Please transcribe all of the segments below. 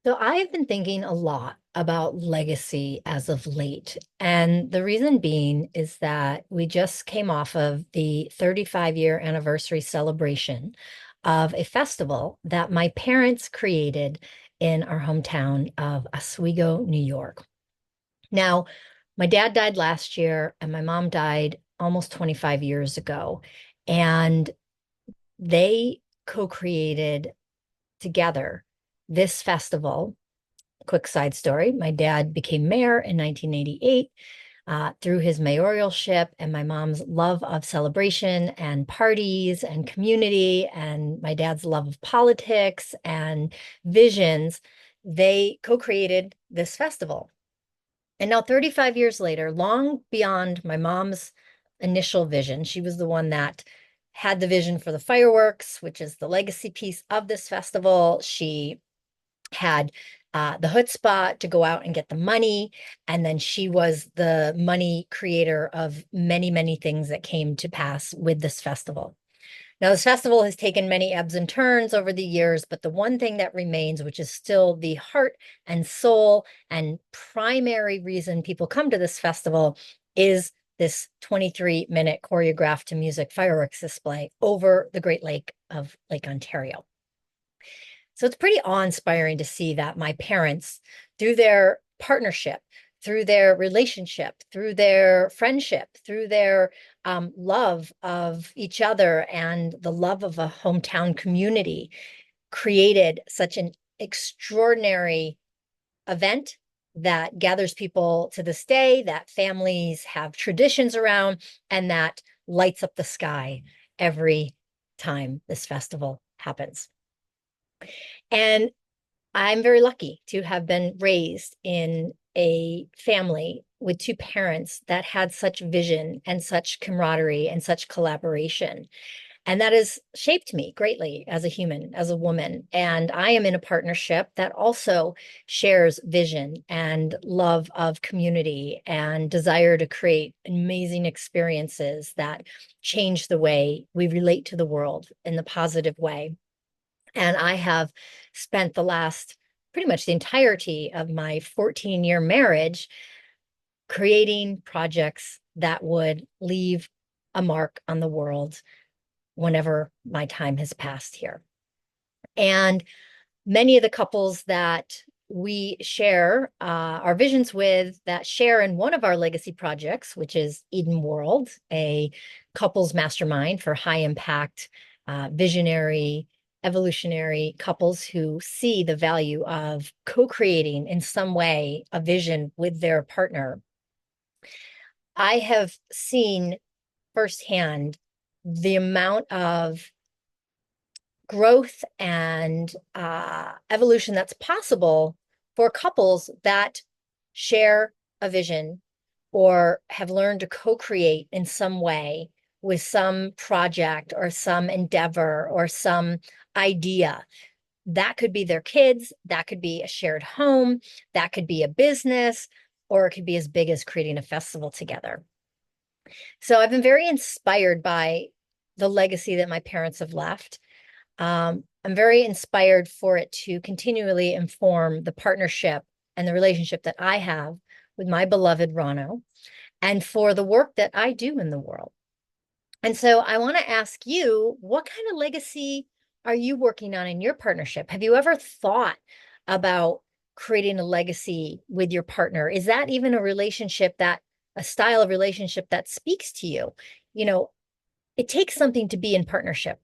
So I've been thinking a lot about legacy as of late. And the reason being is that we just came off of the 35-year anniversary celebration of a festival that my parents created in our hometown of Oswego, New York. Now, my dad died last year and my mom died almost 25 years ago. And they co-created together this festival. Quick side story. My dad became mayor in 1988 through his mayoralship and my mom's love of celebration and parties and community and my dad's love of politics and visions. They co-created this festival. And now 35 years later, long beyond my mom's initial vision, she was the one that had the vision for the fireworks, which is the legacy piece of this festival. She had the chutzpah to go out and get the money. And then she was the money creator of many, many things that came to pass with this festival. Now, this festival has taken many ebbs and turns over the years, but the one thing that remains, which is still the heart and soul and primary reason people come to this festival, is this 23-minute choreographed to music fireworks display over the Great Lake of Lake Ontario. So it's pretty awe-inspiring to see that my parents, through their partnership, through their relationship, through their friendship, through their love of each other and the love of a hometown community, created such an extraordinary event that gathers people to this day, that families have traditions around, and that lights up the sky every time this festival happens. And I'm very lucky to have been raised in a family with two parents that had such vision and such camaraderie and such collaboration. And that has shaped me greatly as a human, as a woman. And I am in a partnership that also shares vision and love of community and desire to create amazing experiences that change the way we relate to the world in the positive way. And I have spent the last pretty much the entirety of my 14-year marriage creating projects that would leave a mark on the world whenever my time has passed here. And many of the couples that we share our visions with that share in one of our legacy projects, which is Eden World, a couples mastermind for high impact, visionary, evolutionary couples who see the value of co-creating in some way a vision with their partner. I have seen firsthand the amount of growth and evolution that's possible for couples that share a vision or have learned to co-create in some way with some project or some endeavor or some idea. That could be their kids, that could be a shared home, that could be a business, or it could be as big as creating a festival together. So I've been very inspired by the legacy that my parents have left. I'm very inspired for it to continually inform the partnership and the relationship that I have with my beloved Rono and for the work that I do in the world. And so I want to ask you, what kind of legacy are you working on in your partnership? Have you ever thought about creating a legacy with your partner? Is that even a relationship that, a style of relationship that speaks to you? You know, it takes something to be in partnership.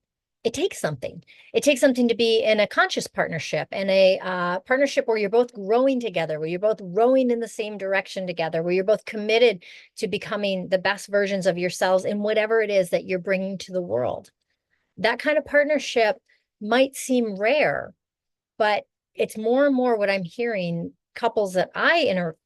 It takes something. It takes something to be in a conscious partnership and a partnership where you're both growing together, where you're both rowing in the same direction together, where you're both committed to becoming the best versions of yourselves in whatever it is that you're bringing to the world. That kind of partnership might seem rare, but it's more and more what I'm hearing couples that I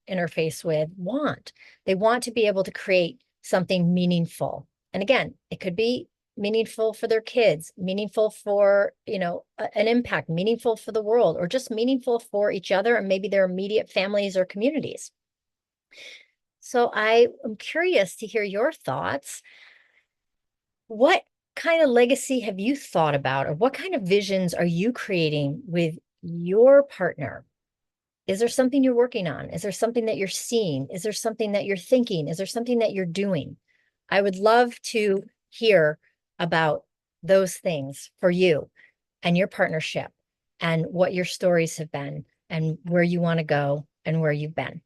interface with want. They want to be able to create something meaningful. And again, it could be meaningful for their kids, meaningful for, an impact, meaningful for the world, or just meaningful for each other and maybe their immediate families or communities. So I am curious to hear your thoughts. What kind of legacy have you thought about, or what kind of visions are you creating with your partner? Is there something you're working on? Is there something that you're seeing? Is there something that you're thinking? Is there something that you're doing? I would love to hear about those things for you and your partnership and what your stories have been and where you want to go and where you've been.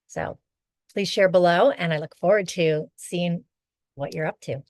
So please share below, and I look forward to seeing what you're up to.